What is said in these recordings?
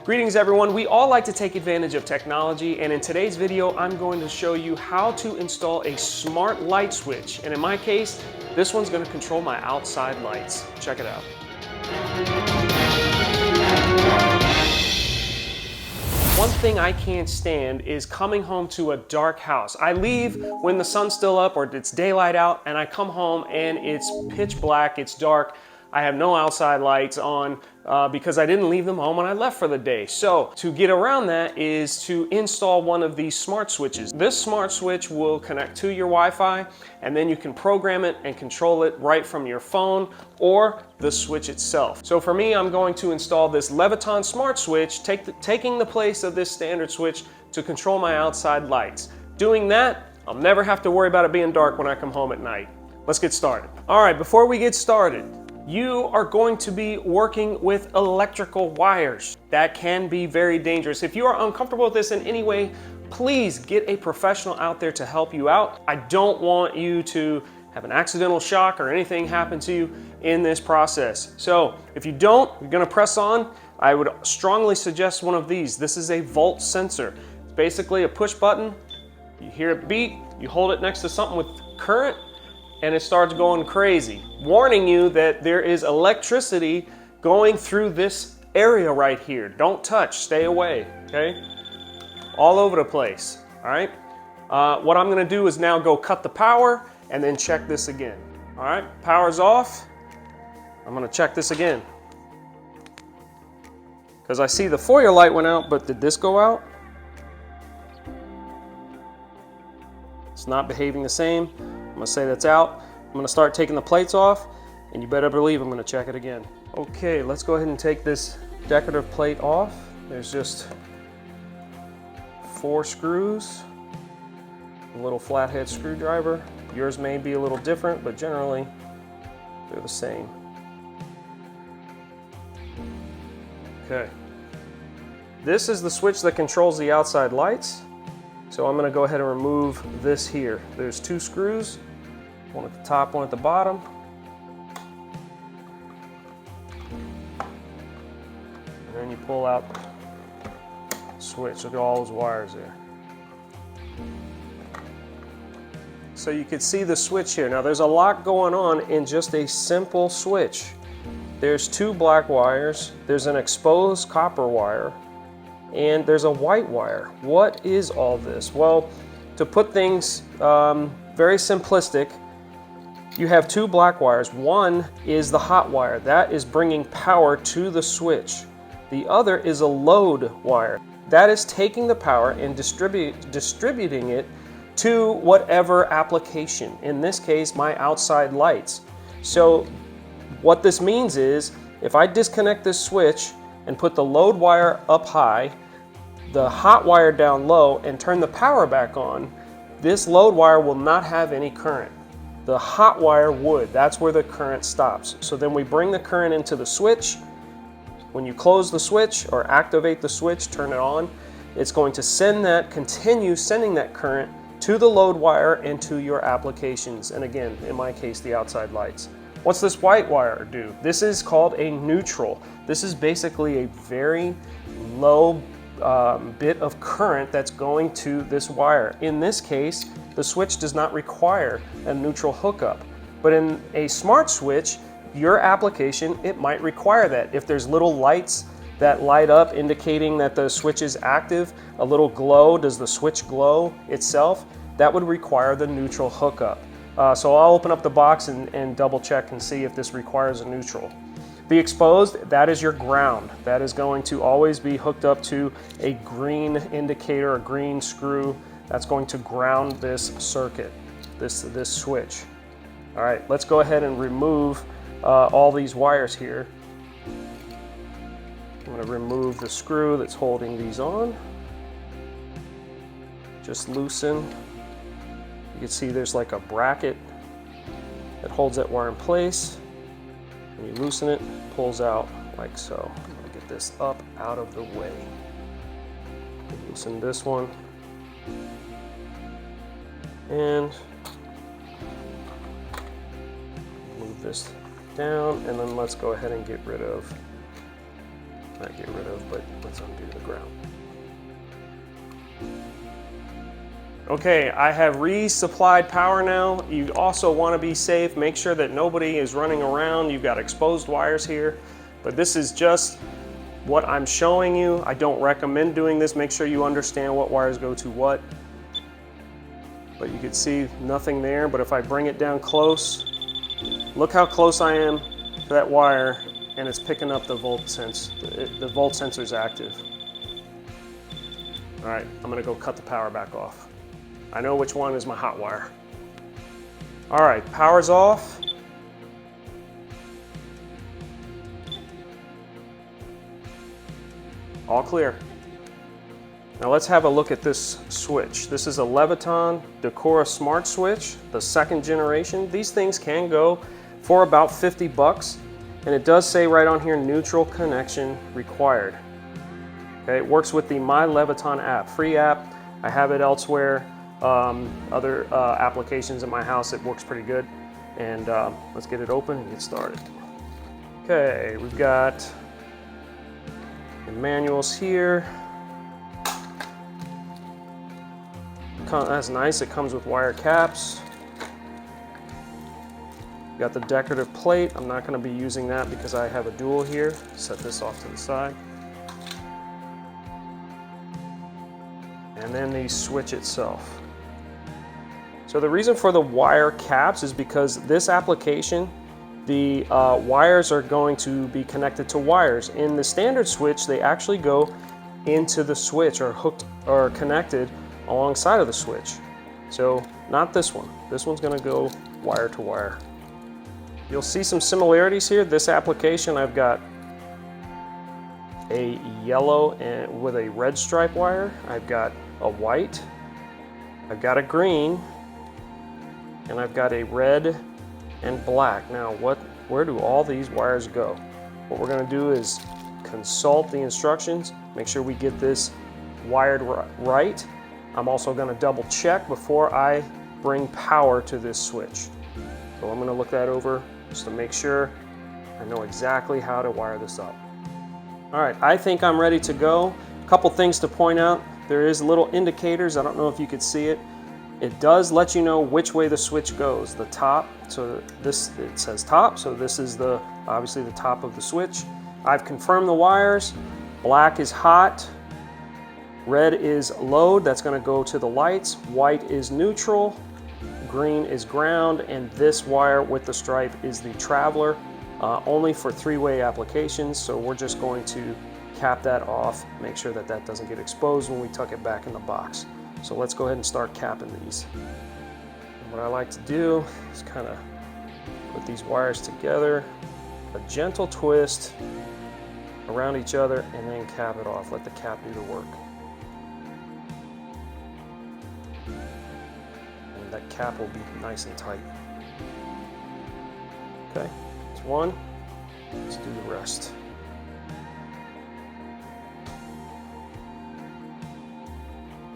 Greetings everyone, we all like to take advantage of technology, and in today's video I'm going to show you how to install a smart light switch, and in my case this one's going to control my outside lights. Check it out. One thing I can't stand is coming home to a dark house. I leave when the sun's still up or it's daylight out, and I come home and it's pitch black, it's dark. I have no outside lights on because I didn't leave them home when I left for the day. So to get around that is to install one of these smart switches. This smart switch will connect to your Wi-Fi, and then you can program it and control it right from your phone or the switch itself. So for me, I'm going to install this Leviton smart switch, taking the place of this standard switch to control my outside lights. Doing that, I'll never have to worry about it being dark when I come home at night. Let's get started. All right, before we get started, you are going to be working with electrical wires. That can be very dangerous. If you are uncomfortable with this in any way, please get a professional out there to help you out. I don't want you to have an accidental shock or anything happen to you in this process. So if you don't, you're gonna press on, I would strongly suggest one of these. This is a volt sensor. It's basically a push button. You hear it beep, you hold it next to something with current, and it starts going crazy, warning you that there is electricity going through this area right here. Don't touch, stay away, okay? All over the place, all right? What I'm gonna do is now go cut the power and then check this again. All right, power's off. I'm gonna check this again. Because I see the foyer light went out, but did this go out? It's not behaving the same. I'm gonna say that's out. I'm gonna start taking the plates off, and you better believe I'm gonna check it again. Okay, let's go ahead and take this decorative plate off. There's just 4 screws, a little flathead screwdriver. Yours may be a little different, but generally they're the same. Okay. This is the switch that controls the outside lights. So I'm going to go ahead and remove this here. There's 2 screws, one at the top, one at the bottom. And then you pull out the switch. Look at all those wires there. So you can see the switch here. Now there's a lot going on in just a simple switch. There's 2 black wires, there's an exposed copper wire, and there's a white wire. What is all this? Well, to put things very simplistic, you have 2 black wires. One is the hot wire. That is bringing power to the switch. The other is a load wire. That is taking the power and distributing it to whatever application. In this case, my outside lights. So what this means is, if I disconnect this switch and put the load wire up high, the hot wire down low, and turn the power back on, this load wire will not have any current. The hot wire would. That's where the current stops. So then we bring the current into the switch. When you close the switch or activate the switch, turn it on, it's going to continue sending that current to the load wire and to your applications. And again, in my case, the outside lights. What's this white wire do? This is called a neutral. This is basically a very low bit of current that's going to this wire. In this case, the switch does not require a neutral hookup. But in a smart switch, your application, it might require that. If there's little lights that light up indicating that the switch is active, a little glow, does the switch glow itself? That would require the neutral hookup. So I'll open up the box and double check and see if this requires a neutral. The exposed, that is your ground. That is going to always be hooked up to a green indicator, a green screw. That's going to ground this circuit, this switch. All right, let's go ahead and remove all these wires here. I'm going to remove the screw that's holding these on. Just loosen. You can see there's like a bracket that holds that wire in place. When you loosen it, it pulls out like so. I'm going to get this up out of the way. Loosen this one. And move this down, and then let's go ahead and get rid of, not get rid of, but let's undo Okay, I have resupplied power now. You also want to be safe. Make sure that nobody is running around. You've got exposed wires here, but this is just what I'm showing you. I don't recommend doing this. Make sure you understand what wires go to what. But you can see nothing there, but if I bring it down close, look how close I am to that wire, and it's picking up the volt sense. The volt sensor is active. All right, I'm gonna go cut the power back off. I know which one is my hot wire. All right, power's off. All clear. Now let's have a look at this switch. This is a Leviton Decora Smart Switch, the 2nd generation. These things can go for about 50 bucks, and it does say right on here, neutral connection required. Okay, it works with the My Leviton app, free app. I have it elsewhere. Other applications in my house, it works pretty good. And let's get it open and get started. Okay, we've got the manuals here. That's nice, it comes with wire caps. Got the decorative plate. I'm not going to be using that because I have a dual here. Set this off to the side. And then the switch itself. So the reason for the wire caps is because this application, the wires are going to be connected to wires. In the standard switch, they actually go into the switch or hooked or connected alongside of the switch. So not this one. This one's going to go wire to wire. You'll see some similarities here. This application, I've got a yellow and with a red stripe wire. I've got a white. I've got a green. And I've got a red and black. Now, where do all these wires go? What we're going to do is consult the instructions, make sure we get this wired right. I'm also going to double check before I bring power to this switch. So I'm going to look that over just to make sure I know exactly how to wire this up. All right, I think I'm ready to go. A couple things to point out. There is little indicators. I don't know if you could see it. It does let you know which way the switch goes. The top, so this, it says top, so this is obviously the top of the switch. I've confirmed the wires. Black is hot, red is load, that's going to go to the lights. White is neutral, green is ground, and this wire with the stripe is the traveler, only for 3-way applications. So we're just going to cap that off, make sure that that doesn't get exposed when we tuck it back in the box. So let's go ahead and start capping these. And what I like to do is kind of put these wires together, a gentle twist around each other, and then cap it off. Let the cap do the work. And that cap will be nice and tight. Okay, that's one. Let's do the rest.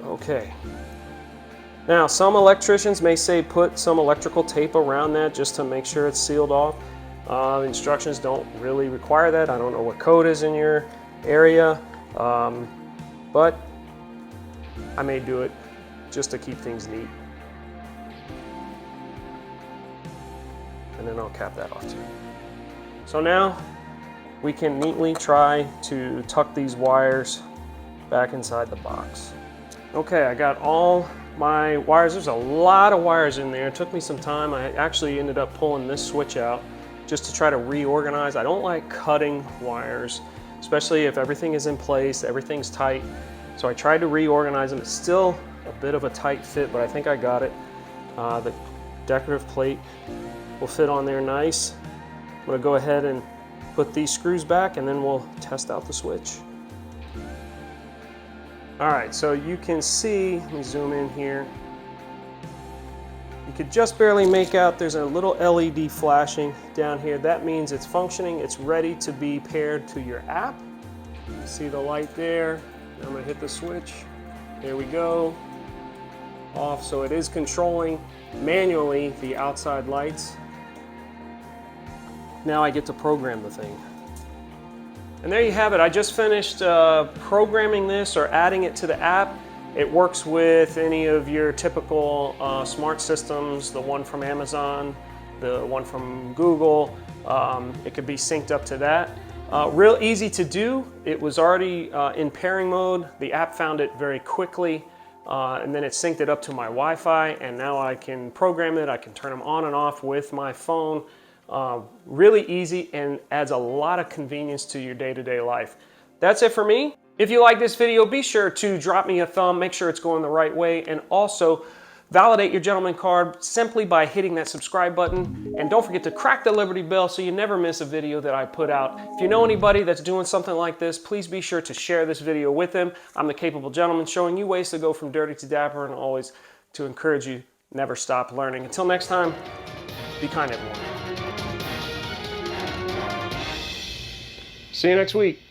Okay. Now, some electricians may say put some electrical tape around that just to make sure it's sealed off. Instructions don't really require that. I don't know what code is in your area, but I may do it just to keep things neat. And then I'll cap that off too. So now we can neatly try to tuck these wires back inside the box. Okay, I got all my wires. There's a lot of wires in there. It took me some time. I actually ended up pulling this switch out just to try to reorganize. I don't like cutting wires, especially if everything is in place, everything's tight. So I tried to reorganize them. It's still a bit of a tight fit, but I think I got it. The decorative plate will fit on there nice. I'm gonna go ahead and put these screws back and then we'll test out the switch. All right, so you can see, let me zoom in here. You could just barely make out there's a little LED flashing down here. That means it's functioning, it's ready to be paired to your app. You see the light there. I'm gonna hit the switch. There we go. Off, so it is controlling manually the outside lights. Now I get to program the thing. And there you have it. I just finished programming this or adding it to the app. It works with any of your typical smart systems, the one from Amazon, the one from Google. It could be synced up to that. Real easy to do. It was already in pairing mode. The app found it very quickly, and then it synced it up to my Wi-Fi, and now I can program it. I can turn them on and off with my phone. Really easy and adds a lot of convenience to your day-to-day life. That's it for me. If you like this video, be sure to drop me a thumb, make sure it's going the right way, and also validate your gentleman card simply by hitting that subscribe button. And don't forget to crack the Liberty Bell so you never miss a video that I put out. If you know anybody that's doing something like this, please be sure to share this video with them. I'm the Capable Gentleman, showing you ways to go from dirty to dapper, and always to encourage you, never stop learning. Until next time, be kind, everyone. See you next week.